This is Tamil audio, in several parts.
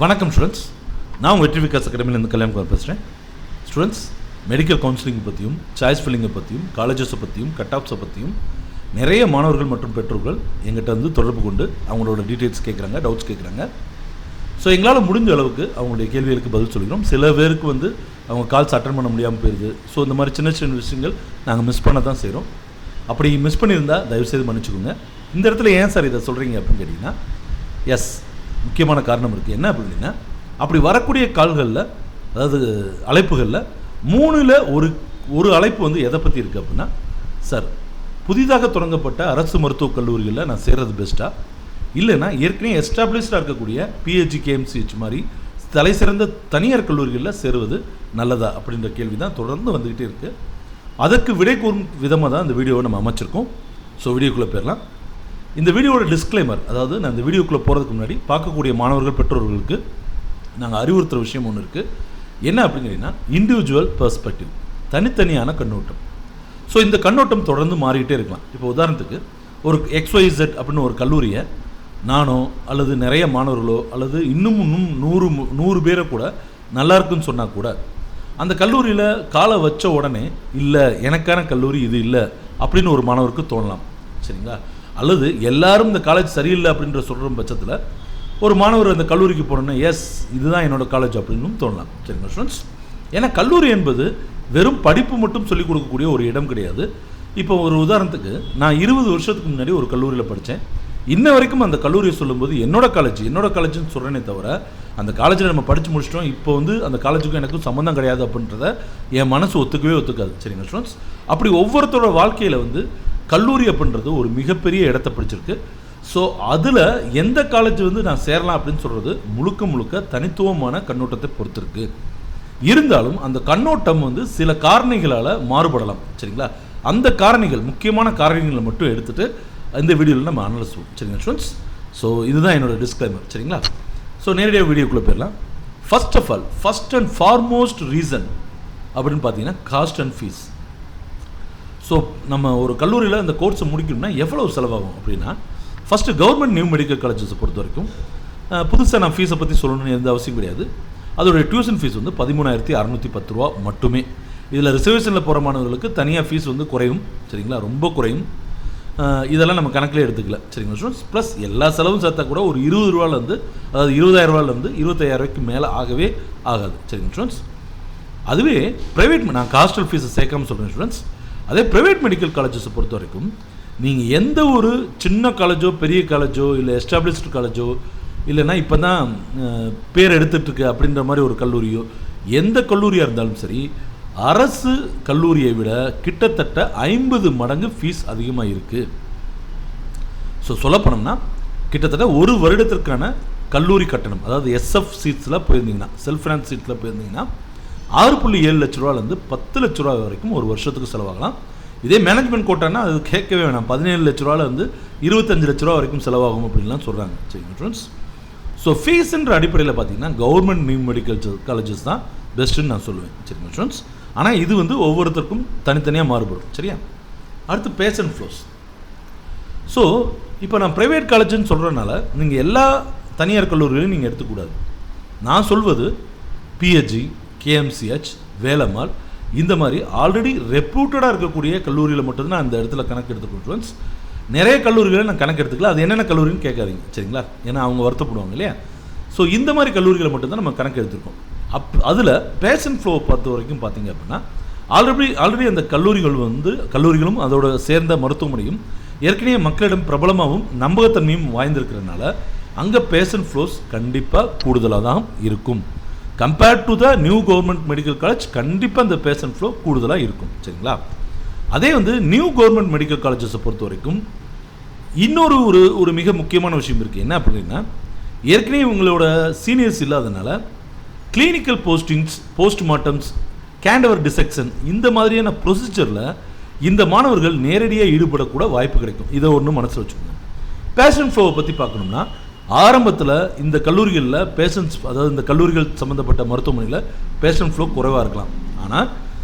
வணக்கம் ஸ்டூடெண்ட்ஸ், நான் உங்கள் வெற்றி விகாஸ் அகாடமியிலேருந்து கல்யாணம் பேசுகிறேன். ஸ்டூடெண்ட்ஸ், மெடிக்கல் கவுன்சிலிங் பற்றியும் சாய்ஸ் ஃபில்லிங்கை பற்றியும் காலேஜஸை பற்றியும் கட் ஆஃப்ஸை பற்றியும் நிறைய மாணவர்கள் மற்றும் பெற்றோர்கள் எங்கிட்ட வந்து தொடர்பு கொண்டு அவங்களோட டீட்டெயில்ஸ் கேட்குறாங்க, டவுட்ஸ் கேட்குறாங்க. ஸோ எங்களால் முடிஞ்ச அளவுக்கு அவங்களுடைய கேள்விகளுக்கு பதில் சொல்லிக்கிறோம். சில பேருக்கு வந்து அவங்க கால்ஸ் அட்டன் பண்ண முடியாமல் போயிடுது. ஸோ இந்த மாதிரி சின்ன சின்ன விஷயங்கள் நாங்கள் மிஸ் பண்ண தான் செய்கிறோம். அப்படி மிஸ் பண்ணியிருந்தால் தயவுசெய்து மன்னிச்சுக்கோங்க. இந்த இடத்துல ஏன் சார் இதை சொல்கிறீங்க அப்படின்னு கேட்டிங்கன்னா, எஸ், முக்கியமான காரணம் இருக்குது. என்ன அப்படின்னா, அப்படி வரக்கூடிய கால்களில், அதாவது அழைப்புகளில் 3ல் ஒரு அழைப்பு வந்து எதை பற்றி இருக்குது அப்படின்னா, சார் புதிதாக தொடங்கப்பட்ட அரசு மருத்துவக் கல்லூரிகளில் நான் சேர்றது பெஸ்ட்டாக, இல்லைன்னா ஏற்கனவே எஸ்டாப்ளிஷ்டாக இருக்கக்கூடிய பிஹெச்டி கேஎம்சிஹெச் மாதிரி தலை சிறந்த தனியார் கல்லூரிகளில் சேருவது நல்லதா அப்படின்ற கேள்வி தான் தொடர்ந்து வந்துக்கிட்டே இருக்குது. அதற்கு விடை கூறும் விதமாக தான் இந்த வீடியோவை நம்ம அமைச்சிருக்கோம். ஸோ வீடியோக்குள்ளே போயிடலாம். இந்த வீடியோவோட டிஸ்க்ளைமர், அதாவது நான் இந்த வீடியோக்குள்ளே போகிறதுக்கு முன்னாடி பார்க்கக்கூடிய மாணவர்கள் பெற்றோர்களுக்கு நாங்கள் அறிவுறுத்துகிற விஷயம் ஒன்று இருக்குது. என்ன அப்படிங்கிறீங்கன்னா, இண்டிவிஜுவல் பெர்ஸ்பெக்டிவ், தனித்தனியான கண்ணோட்டம். ஸோ இந்த கண்ணோட்டம் தொடர்ந்து மாறிக்கிட்டே இருக்கலாம். இப்போ உதாரணத்துக்கு ஒரு XYZ அப்படின்னு ஒரு கல்லூரியை நானோ அல்லது நிறைய மாணவர்களோ அல்லது இன்னும் 100 பேரை கூட நல்லா இருக்குன்னு சொன்னால் கூட அந்த கல்லூரியில் காலை வச்ச உடனே இல்லை எனக்கான கல்லூரி இது இல்லை அப்படின்னு ஒரு மாணவருக்கு தோணலாம். சரிங்களா? அல்லது எல்லாரும் இந்த காலேஜ் சரியில்லை அப்படின்ற சொல்கிற பட்சத்தில் ஒரு மாணவர் அந்த கல்லூரிக்கு போனோன்னா எஸ் இதுதான் என்னோடய காலேஜ் அப்படின்னு தோணலாம். சரிங்களா ஸ்டூடெண்ட்ஸ்? ஏன்னா கல்லூரி என்பது வெறும் படிப்பு மட்டும் சொல்லிக் கொடுக்கக்கூடிய ஒரு இடம் கிடையாது. இப்போ ஒரு உதாரணத்துக்கு, நான் 20 வருஷத்துக்கு முன்னாடி ஒரு கல்லூரியில் படித்தேன். இன்ன வரைக்கும் அந்த கல்லூரியை சொல்லும்போது என்னோட காலேஜ்னு சொல்கிறேனே தவிர, அந்த காலேஜில் நம்ம படித்து முடிச்சிட்டோம், இப்போ வந்து அந்த காலேஜுக்கும் எனக்கும் சம்மந்தம் கிடையாது அப்படின்றத என் மனசு ஒத்துக்காது. சரிங்க ஸ்டூடெண்ட்ஸ்? அப்படி ஒவ்வொருத்தரோட வாழ்க்கையில் வந்து கல்லூரி அப்படின்றது ஒரு மிகப்பெரிய இடத்த பிடிச்சிருக்கு. ஸோ அதில் எந்த காலேஜ் வந்து நான் சேரலாம் அப்படின்னு சொல்கிறது முழுக்க தனித்துவமான கண்ணோட்டத்தை பொறுத்திருக்கு. இருந்தாலும் அந்த கண்ணோட்டம் வந்து சில காரணிகளால் மாறுபடலாம். சரிங்களா? அந்த காரணிகள், முக்கியமான காரணிகளை மட்டும் எடுத்துகிட்டு இந்த வீடியோவில் நம்ம அனலைஸ் பண்ணுவோம். சரிங்களா ஸ்டூடெண்ட்ஸ்? ஸோ இதுதான் என்னோடய டிஸ்க்ளைமர். சரிங்களா? ஸோ நேரடியாக வீடியோக்குள்ளே போயிடலாம். ஃபர்ஸ்ட் அண்ட் ஃபார்மோஸ்ட் ரீசன் அப்படின்னு பார்த்தீங்கன்னா காஸ்ட் அண்ட் ஃபீஸ். ஸோ நம்ம ஒரு கல்லூரியில் இந்த கோர்ஸை முடிக்கணும்னா எவ்வளோ செலவாகும் அப்படின்னா, ஃபஸ்ட்டு கவர்மெண்ட் நியூ மெடிக்கல் காலேஜஸை பொறுத்த வரைக்கும் புதுசாக நான் ஃபீஸை பற்றி சொல்லணும்னு எந்த அவசியம் கிடையாது. அதோடைய டியூஷன் ஃபீஸ் வந்து 13,610 ரூபா மட்டுமே. இதில் ரிசர்வேஷனில் போகிற மாணவர்களுக்கு தனியாக ஃபீஸ் வந்து குறையும். சரிங்களா? ரொம்ப குறையும். இதெல்லாம் நம்ம கணக்கில் எடுத்துக்கல. சரிங்களா ஸ்டூடெண்ட்ஸ்? ப்ளஸ் எல்லா செலவும் சேர்த்தா கூட ஒரு 20 ரூபாலேருந்து, அதாவது 20,000 ரூபாலேருந்து 25,000 ரூபாய்க்கு மேலே ஆகவே ஆகாது. சரிங்க ஸ்டூடெண்ட்ஸ்? அதுவே ப்ரைவேட், நான் ஹாஸ்டல் ஃபீஸை சேர்க்காமல் சொல்கிறேன் ஸ்டூடெண்ட்ஸ். அதே ப்ரைவேட் மெடிக்கல் காலேஜஸை பொறுத்த வரைக்கும் நீங்கள் எந்த ஒரு சின்ன காலேஜோ பெரிய காலேஜோ இல்லை எஸ்டாப்ளிஷ்டு காலேஜோ இல்லைன்னா இப்போ தான் பேர் எடுத்துகிட்ருக்கு அப்படின்ற மாதிரி ஒரு கல்லூரியோ, எந்த கல்லூரியாக இருந்தாலும் சரி, அரசு கல்லூரியை விட கிட்டத்தட்ட 50 மடங்கு ஃபீஸ் அதிகமாக இருக்குது. ஸோ சொல்லப்போனோம்னா கிட்டத்தட்ட ஒரு வருடத்திற்கான கல்லூரி கட்டணம், அதாவது SF சீட்ஸில் போயிருந்தீங்கன்னா, செல்ஃப் ஃபினான்ஸ் சீட்ஸில் போயிருந்தீங்கன்னா 6.7 லட்ச ரூபாலேருந்து 10 லட்ச ரூபா வரைக்கும் ஒரு வருஷத்துக்கு செலவாகலாம். இதே மேனேஜ்மெண்ட் கோட்டானா அது கேட்கவே வேணாம், 17 லட்ச ரூபாலேருந்து 25 லட்ச ரூபா வரைக்கும் செலவாகும் அப்படின்லாம் சொல்கிறாங்க. சரிங்க ஸ்டூடெண்ட்ஸ்? ஸோ ஃபீஸுன்ற அடிப்படையில் பார்த்தீங்கன்னா கவர்மெண்ட் நியூ மெடிக்கல் காலேஜஸ் தான் பெஸ்ட்டுன்னு நான் சொல்லுவேன். சரிங்க ஸ்டூடெண்ட்ஸ்? ஆனால் இது வந்து ஒவ்வொருத்தருக்கும் தனித்தனியாக மாறுபடும். சரியா? அடுத்து பேஷண்ட் ஃப்ளோஸ். ஸோ இப்போ நான் ப்ரைவேட் காலேஜ்னு சொல்கிறனால நீங்கள் எல்லா தனியார் கல்லூரிகளையும் நீங்கள் எடுத்துக்கூடாது. நான் சொல்வது PHG, KMCH, வேலம்மாள், இந்த மாதிரி ஆல்ரெடி ரெப்யூட்டடாக இருக்கக்கூடிய கல்லூரியில் மட்டும்தான் அந்த இடத்துல கணக்கு எடுத்துக்கணும் ஸ்டூடெண்ட்ஸ். நிறைய கல்லூரிகளை நான் கணக்கு எடுத்துக்கல. அது என்னென்ன கல்லூரின்னு கேட்காதீங்க. சரிங்களா? ஏன்னா அவங்க வருத்தப்படுவாங்க இல்லையா? ஸோ இந்த மாதிரி கல்லூரிகளை மட்டும்தான் நம்ம கணக்கு எடுத்துருக்கோம். அதில் பேஷண்ட் ஃப்ளோவை பொறுத்த வரைக்கும் பார்த்தீங்க அப்படின்னா ஆல்ரெடி அந்த கல்லூரிகளும் அதோட சேர்ந்த மருத்துவமனையும் ஏற்கனவே மக்களிடம் பிரபலமாகவும் நம்பகத்தன்மையும் வாய்ந்திருக்கிறதுனால அங்கே பேஷண்ட் ஃப்ளோஸ் கண்டிப்பாக கூடுதலாக தான் இருக்கும். Compared to the new government medical college கண்டிப்பாக அந்த பேஷண்ட் ஃப்ளோ கூடுதலாக இருக்கும். சரிங்களா? அதே வந்து நியூ கவர்மெண்ட் மெடிக்கல் காலேஜஸை பொறுத்த வரைக்கும் இன்னொரு ஒரு மிக முக்கியமான விஷயம் இருக்குது. என்ன அப்படின்னா, ஏற்கனவே உங்களோட சீனியர்ஸ் இல்லாதனால கிளினிக்கல் போஸ்டிங்ஸ், போஸ்ட்மார்ட்டம்ஸ், கேண்டவர் டிசெக்ஷன், இந்த மாதிரியான ப்ரொசீஜரில் இந்த மாணவர்கள் நேரடியாக ஈடுபடக்கூட வாய்ப்பு கிடைக்கும். இதை ஒன்று மனசில் வச்சுக்கோங்க. பேஷண்ட் ஃப்ளோவை பற்றி பார்க்கணும்னா ஆரம்பத்தில் இந்த கல்லூரிகளில் பேஷண்ட்ஸ், அதாவது இந்த கல்லூரிகள் சம்மந்தப்பட்ட மருத்துவமனையில் பேஷண்ட் ஃப்ளோ குறைவாக இருக்கலாம். ஆனால்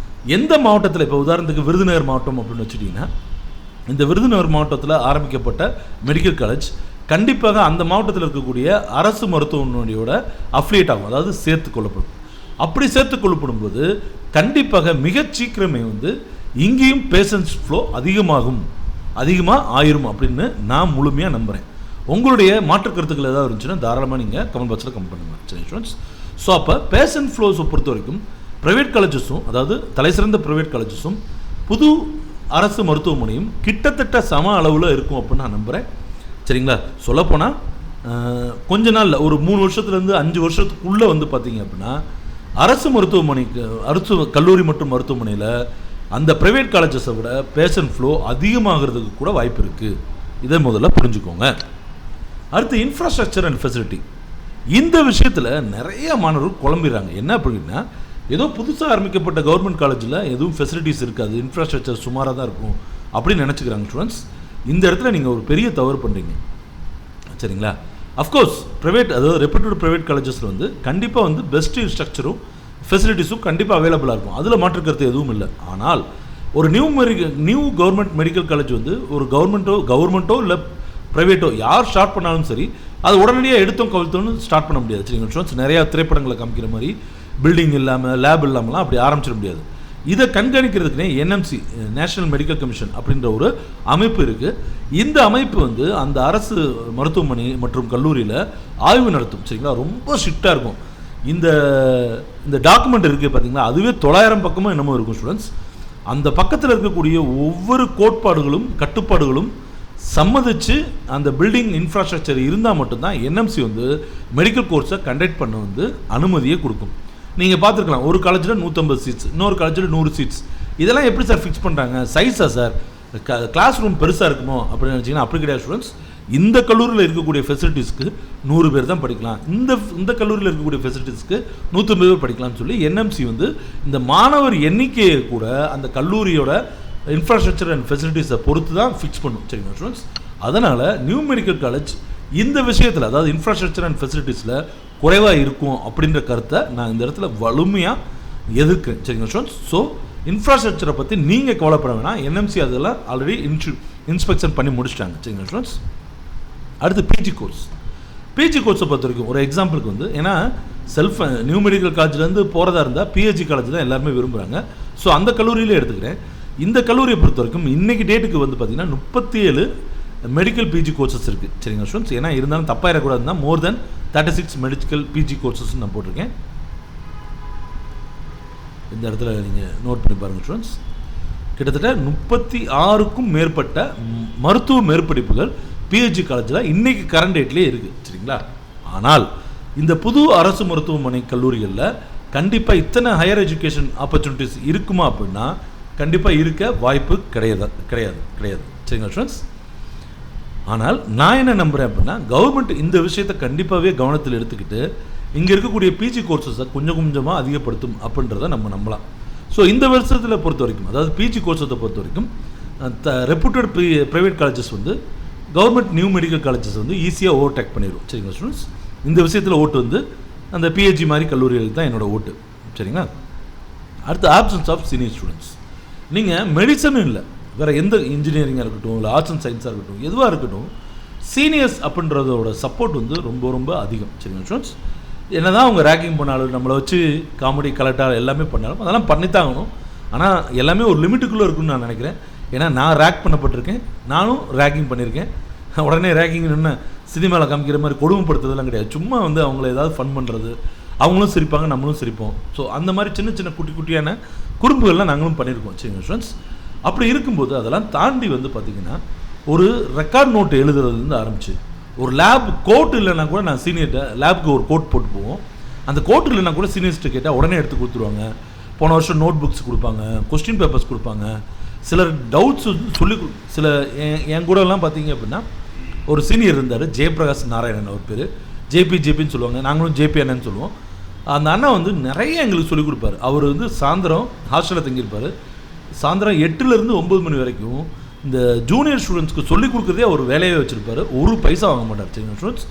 எந்த மாவட்டத்தில், இப்போ உதாரணத்துக்கு விருதுநகர் மாவட்டம் அப்படின்னு வச்சுட்டிங்கன்னா, இந்த விருதுநகர் மாவட்டத்தில் ஆரம்பிக்கப்பட்ட மெடிக்கல் காலேஜ் கண்டிப்பாக அந்த மாவட்டத்தில் இருக்கக்கூடிய அரசு மருத்துவமனையோட அஃபிலியேட் ஆகும், அதாவது சேர்த்து கொள்ளப்படும். அப்படி சேர்த்து கொள்ளப்படும் போது கண்டிப்பாக மிக சீக்கிரமே வந்து இங்கேயும் பேஷண்ட்ஸ் ஃப்ளோ அதிகமாக ஆயிரும் அப்படின்னு நான் முழுமையாக நம்புகிறேன். உங்களுடைய மாற்று கருத்துக்கள் ஏதாவது இருந்துச்சுன்னா தாராளமாக நீங்கள் கமெண்ட் பாக்ஸில் கமெண்ட் பண்ணுங்கள். சரி ஸ்டூடெண்ட்ஸ், ஸோ அப்போ பேஷண்ட் ஃப்ளோஸை பொறுத்த வரைக்கும் ப்ரைவேட் காலேஜஸும், அதாவது தலைசிறந்த ப்ரைவேட் காலேஜஸும் புது அரசு மருத்துவமனையும் கிட்டத்தட்ட சம அளவில் இருக்கும் அப்படின்னு நான் நம்புகிறேன். சரிங்களா? சொல்லப்போனால் கொஞ்ச நாளில் ஒரு 3 வருஷத்துலேருந்து 5 வருஷத்துக்குள்ளே வந்து பார்த்திங்க அப்படின்னா அரசு மருத்துவமனைக்கு, அரசு கல்லூரி மற்றும் மருத்துவமனையில் அந்த ப்ரைவேட் காலேஜஸை விட பேஷண்ட் ஃப்ளோ அதிகமாகிறதுக்கு கூட வாய்ப்பு இருக்குது. இதை முதல்ல புரிஞ்சுக்கோங்க. அடுத்து இன்ஃப்ராஸ்ட்ரக்சர் அண்ட் ஃபெசிலிட்டி. இந்த விஷயத்தில் நிறைய மாணவர்கள் குழம்பிடுறாங்க. என்ன அப்படின்னா, ஏதோ புதுசாக ஆரம்பிக்கப்பட்ட கவர்மெண்ட் காலேஜில் எதுவும் ஃபெசிலிட்டிஸ் இருக்காது, இன்ஃப்ராஸ்ட்ரக்சர் சுமாராக தான் இருக்கும் அப்படின்னு நினச்சிக்கிறாங்க ஸ்டூடெண்ட்ஸ். இந்த இடத்துல நீங்கள் ஒரு பெரிய தவறு பண்ணுறீங்க. சரிங்களா? அஃப்கோர்ஸ் ப்ரைவேட், அதாவது ரெப்யூட்டட் ப்ரைவேட் காலேஜஸில் வந்து கண்டிப்பாக வந்து பெஸ்ட் ஸ்ட்ரக்சரும் ஃபெசிலிட்டிஸும் கண்டிப்பாக அவைலபிளாக இருக்கும், அதில் மாற்றுக்கிறது எதுவும் இல்லை. ஆனால் ஒரு நியூ கவர்மெண்ட் மெடிக்கல் காலேஜ் வந்து ஒரு கவர்மெண்ட்டோ இல்லை ப்ரைவேட்டோ யார் ஸ்டார்ட் பண்ணாலும் சரி, அது உடனடியாக எடுத்தோம் கவிழ்த்தோன்னு ஸ்டார்ட் பண்ண முடியாது. சரிங்க ஸ்டூடெண்ட்ஸ், நிறையா திரைப்படங்களை காமிக்கிற மாதிரி பில்டிங் இல்லாமல் லேப் இல்லாமலாம் அப்படி ஆரம்பிச்சிட முடியாது. இதை கண்காணிக்கிறதுக்குனே என்எம்சி, நேஷனல் மெடிக்கல் கமிஷன் அப்படின்ற ஒரு அமைப்பு இருக்குது. இந்த அமைப்பு வந்து அந்த அரசு மருத்துவமனை மற்றும் கல்லூரியில் ஆய்வு நடத்தும். சரிங்களா? ரொம்ப ஸ்ட்ரிக்டாக இருக்கும். இந்த டாக்குமெண்ட் இருக்குது பார்த்தீங்களா, அதுவே 900 பக்கமும் என்னமோ இருக்கும் ஸ்டூடெண்ட்ஸ். அந்த பக்கத்தில் இருக்கக்கூடிய ஒவ்வொரு கோட்பாடுகளும் கட்டுப்பாடுகளும் சம்மதிச்சு அந்த பில்டிங் இன்ஃப்ராஸ்ட்ரக்சர் இருந்தால் மட்டும்தான் என்எம்சி வந்து மெடிக்கல் கோர்ஸை கண்டக்ட் பண்ண வந்து அனுமதியை கொடுக்கும். நீங்கள் பார்த்துருக்கலாம், ஒரு காலேஜில் 150 சீட்ஸ், இன்னொரு காலேஜில் 100 சீட்ஸ். இதெல்லாம் எப்படி சார் ஃபிக்ஸ் பண்ணுறாங்க? சைஸா சார், கிளாஸ் ரூம் பெருசாக இருக்குமோ அப்படின்னு நினச்சிங்கன்னா அப்படி கிடையாது ஸ்டூடெண்ட்ஸ். இந்த கல்லூரியில் இருக்கக்கூடிய ஃபெசிலிட்டிஸ்க்கு 100 பேர் தான் படிக்கலாம், இந்த கல்லூரியில் இருக்கக்கூடிய ஃபெசிலிட்டிஸ்க்கு 150 பேர் படிக்கலாம்னு சொல்லி என்எம்சி வந்து இந்த மாணவர் எண்ணிக்கையை கூட அந்த கல்லூரியோட இன்ஃப்ராஸ்ட்ரக்சர் அண்ட் ஃபெசிலிட்டிஸை பொறுத்து தான் ஃபிக்ஸ் பண்ணும். சரிங்களா ஸ்டூடெண்ட்ஸ்? அதனால் நியூ மெடிக்கல் காலேஜ் இந்த விஷயத்தில், அதாவது இன்ஃப்ராஸ்ட்ரக்சர் அண்ட் ஃபெசிலிட்டிஸில் குறைவாக இருக்கும் அப்படின்ற கருத்தை நான் இந்த இடத்துல வலிமையாக எதிர்க்கிறேன். சரிங்களா ஸ்டூடெண்ட்ஸ்? ஸோ இன்ஃப்ராஸ்ட்ரக்சரை பற்றி நீங்கள் கவலைப்பட வேணாம், என்எம்சி அதெல்லாம் ஆல்ரெடி இன்ஸ்பெக்ஷன் பண்ணி முடிச்சிட்டாங்க. சரிங்களா ஸ்டூடெண்ட்ஸ்? அடுத்து பிஜி கோர்ஸை பொறுத்த வரைக்கும் ஒரு எக்ஸாம்பிளுக்கு வந்து, ஏன்னா நியூ மெடிக்கல் காலேஜ்லேருந்து போகிறதா இருந்தால் பிஹெச்டி காலேஜ் தான் எல்லாருமே விரும்புகிறாங்க. ஸோ அந்த கல்லூரியிலே எடுத்துக்கிறேன். இந்த கல்லூரியை பொறுத்த வரைக்கும் இன்றைக்கி டேட்டுக்கு வந்து பார்த்திங்கன்னா 37 மெடிக்கல் பிஜி கோர்சஸ் இருக்குது. சரிங்களா ஸ்டூடெண்ட்ஸ்? ஏன்னா இருந்தாலும் தப்பாயிடக்கூடாதுன்னா மோர் தென் 36 மெடிக்கல் பிஜி கோர்சஸ் நான் போட்டிருக்கேன். இந்த இடத்துல நீங்கள் நோட் பண்ணி பாருங்கள் ஸ்டூடெண்ட்ஸ். கிட்டத்தட்ட 36க்கும் மேற்பட்ட மருத்துவ மேற்படிப்புகள் பிஹெச்டி காலேஜில் இன்றைக்கி கரண்ட் டேட்லேயே இருக்குது. சரிங்களா? ஆனால் இந்த புது அரசு மருத்துவமனை கல்லூரிகளில் கண்டிப்பாக இத்தனை ஹையர் எஜுகேஷன் ஆப்பர்ச்சுனிட்டிஸ் இருக்குமா அப்படின்னா கண்டிப்பாக இருக்க வாய்ப்பு கிடையாது. சரிங்களா ஸ்டூடெண்ட்ஸ்? ஆனால் நான் என்ன நம்புகிறேன் அப்படின்னா, கவர்மெண்ட் இந்த விஷயத்தை கண்டிப்பாகவே கவனத்தில் எடுத்துக்கிட்டு இங்கே இருக்கக்கூடிய பிஜி கோர்சஸை கொஞ்சம் கொஞ்சமாக அதிகப்படுத்தும் அப்படின்றத நம்ம நம்பலாம். ஸோ இந்த வருஷத்தில் பொறுத்த வரைக்கும், அதாவது பிஜி கோர்ஸத்தை பொறுத்த வரைக்கும் ரெப்யூட்டட் ப்ரைவேட் காலேஜஸ் வந்து கவர்மெண்ட் நியூ மெடிக்கல் காலேஜஸ் வந்து ஈஸியாக ஓவர்டேக் பண்ணிடும். சரிங்களா ஸ்டூடெண்ட்ஸ்? இந்த விஷயத்தில் ஓட்டு வந்து அந்த பிஹெச்டி மாதிரி கல்லூரிகளுக்கு தான் என்னோடய ஓட்டு. சரிங்களா? அடுத்து ஆப்சன்ஸ் ஆஃப் சீனியர் ஸ்டூடெண்ட்ஸ். நீங்கள் மெடிசனும் இல்லை, வேறு எந்த இன்ஜினியரிங்காக இருக்கட்டும், இல்லை ஆர்ட்ஸ் அண்ட் சயின்ஸாக இருக்கட்டும், எதுவாக இருக்கட்டும், சீனியர்ஸ் அப்படின்றதோட சப்போர்ட் வந்து ரொம்ப ரொம்ப அதிகம். சரிங்களா ஸ்டூடெண்ட்ஸ்? என்ன தான் அவங்க ரேக்கிங் பண்ணாலும், நம்மளை வச்சு காமெடி கலெக்டாக எல்லாமே பண்ணாலும் அதெல்லாம் பண்ணித்தாகணும். ஆனால் எல்லாமே ஒரு லிமிட்டுக்குள்ளே இருக்குன்னு நான் நினைக்கிறேன். ஏன்னா நான் ரேக் பண்ணப்பட்டிருக்கேன், நானும் ரேக்கிங் பண்ணியிருக்கேன். உடனே ரேக்கிங் என்ன சினிமாவில் காமிக்கிற மாதிரி கொடுமைப்படுத்துறதுலாம் கிடையாது. சும்மா வந்து அவங்கள ஏதாவது ஃபன் பண்ணுறது, அவங்களும் சிரிப்பாங்க, நம்மளும் சிரிப்போம். ஸோ அந்த மாதிரி சின்ன சின்ன குட்டியான குறும்புகள்லாம் நாங்களும் பண்ணியிருக்கோம். சரிங்க ஸ்டூடெண்ட்ஸ்? அப்படி இருக்கும்போது அதெல்லாம் தாண்டி வந்து பார்த்திங்கன்னா ஒரு ரெக்கார்ட் நோட்டு எழுதுறதுலேருந்து ஆரம்பிச்சு, ஒரு லேப் கோட் இல்லைன்னா கூட நான் சீனியர்கிட்ட லேபுக்கு ஒரு கோட் போட்டு போவோம். அந்த கோட் இல்லைன்னா கூட சீனியர்ஸ்ட்டு கேட்டால் உடனே எடுத்து கொடுத்துருவாங்க. போன வருஷம் நோட் புக்ஸ் கொடுப்பாங்க, கொஸ்டின் பேப்பர்ஸ் கொடுப்பாங்க. சிலர் டவுட்ஸ் சில என் கூடலாம் பார்த்தீங்க அப்படின்னா ஒரு சீனியர் இருந்தார், ஜெயபிரகாஷ் நாராயணன், அவர் பேர் ஜேபின்னு சொல்லுவாங்க, நாங்களும் ஜேபி அண்ணன்னு சொல்லுவோம். அந்த அண்ணா வந்து நிறைய எங்களுக்கு சொல்லிக் கொடுப்பார். அவர் வந்து சாயந்தரம் ஹாஸ்டலில் தங்கியிருப்பார். சாயந்தரம் 8லேருந்து 9 மணி வரைக்கும் இந்த ஜூனியர் ஸ்டூடெண்ட்ஸ்க்கு சொல்லிக் கொடுக்குறதே அவர் வேலையை வச்சுருப்பார். ஒரு பைசா வாங்க மாட்டார். சரிங்க ஸ்டூடெண்ட்ஸ்?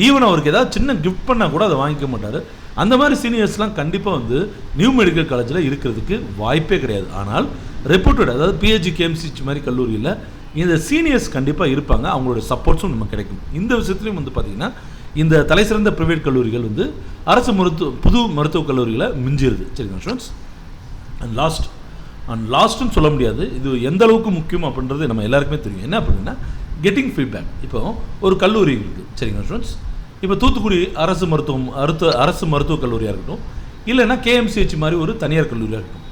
ஈவன் அவருக்கு ஏதாவது சின்ன கிஃப்ட் பண்ணால் கூட அதை வாங்கிக்க மாட்டார். அந்த மாதிரி சீனியர்ஸ்லாம் கண்டிப்பாக வந்து நியூ மெடிக்கல் காலேஜில் இருக்கிறதுக்கு வாய்ப்பே கிடையாது. ஆனால் ரெப்யூட்டட், அதாவது பிஹெச்டி கேஎம்சிஹெச் மாதிரி கல்லூரியில் இந்த சீனியர்ஸ் கண்டிப்பாக இருப்பாங்க, அவங்களோட சப்போர்ட்ஸும் நமக்கு கிடைக்கும். இந்த விஷயத்துலையும் வந்து பார்த்திங்கன்னா இந்த தலை சிறந்த ப்ரைவேட் கல்லூரிகள் வந்து அரசு புது மருத்துவக் கல்லூரிகளை மிஞ்சிருது. சரிங்களா ஸ்டூடெண்ட்ஸ்? அண்ட் லாஸ்ட்டுன்னு சொல்ல முடியாது, இது எந்த அளவுக்கு முக்கியம் அப்படின்றது நம்ம எல்லாருக்குமே தெரியும். என்ன அப்படின்னா கெட்டிங் ஃபீட்பேக். இப்போ ஒரு கல்லூரி இருக்குது. சரிங்களா ஸ்டூடெண்ட்ஸ்? இப்போ தூத்துக்குடி அரசு மருத்துவக் கல்லூரியாக இருக்கட்டும், இல்லைன்னா KMCH மாதிரி ஒரு தனியார் கல்லூரியாக இருக்கட்டும்,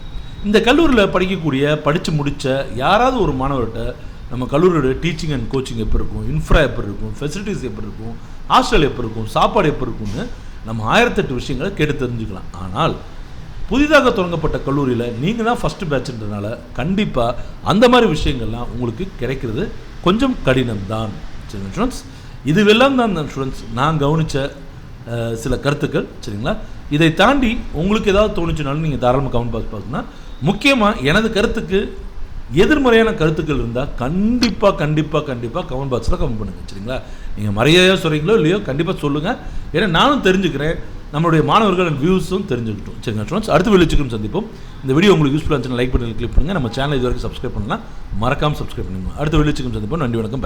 இந்த கல்லூரியில் படித்து முடித்த யாராவது ஒரு மாணவர்கிட்ட நம்ம கல்லூரியோட டீச்சிங் அண்ட் கோச்சிங் எப்படி இருக்கும், இன்ஃப்ரா எப்படி இருக்கும், ஃபெசிலிட்டிஸ் எப்படி இருக்கும், ஹாஸ்டல் எப்படி இருக்கும், சாப்பாடு எப்படி இருக்கும்னு நம்ம 1008 விஷயங்களை கேட்டு தெரிஞ்சுக்கலாம். ஆனால் புதிதாக தொடங்கப்பட்ட கல்லூரியில் நீங்கள் தான் ஃபஸ்ட்டு பேட்சுன்றதுனால கண்டிப்பாக அந்த மாதிரி விஷயங்கள்லாம் உங்களுக்கு கிடைக்கிறது கொஞ்சம் கடினம்தான். சரி ஸ்டூடெண்ட்ஸ், இதுவெல்லாம் தான் ஸ்டூடெண்ட்ஸ் நான் கவனித்த சில கருத்துக்கள். சரிங்களா? இதை தாண்டி உங்களுக்கு ஏதாவது தோணுச்சுனாலும் நீங்கள் தாராளமாக கமெண்ட் பாக்ஸ் பார்த்தீங்கன்னா, முக்கியமாக எனது கருத்துக்கு எதிர்மறையான கருத்துக்கள் இருந்தால் கண்டிப்பாக கமெண்ட் பாக்ஸில் கமெண்ட் பண்ணுங்கள். சரிங்களா? நீங்கள் மரியாதையாக சொல்கிறீங்களோ இல்லையோ கண்டிப்பாக சொல்லுங்கள். ஏன்னா நானும் தெரிஞ்சுக்கிறேன், நம்மளுடைய மாணவர்கள் அண்ட் வியூஸும் தெரிஞ்சுக்கிட்டோம். சரிங்களா ஸ்டூடெண்ட்ஸ்? அடுத்த வீடியோச்சுக்கும் சந்திப்போம். இந்த வீடியோ உங்களுக்கு யூஸ்ஃபுல்லாக இருந்துச்சுன்னா லைக் பண்ணி கிளிக் பண்ணுங்கள். நம்ம சேனல் இது வரைக்கும் சப்ஸ்கிரைப் பண்ணலாம், மறக்காமல் சப்ஸ்கிரைப் பண்ணுங்கள். அடுத்த வீடியோச்சுக்கும் சந்திப்போம். நன்றி, வணக்கம், பை.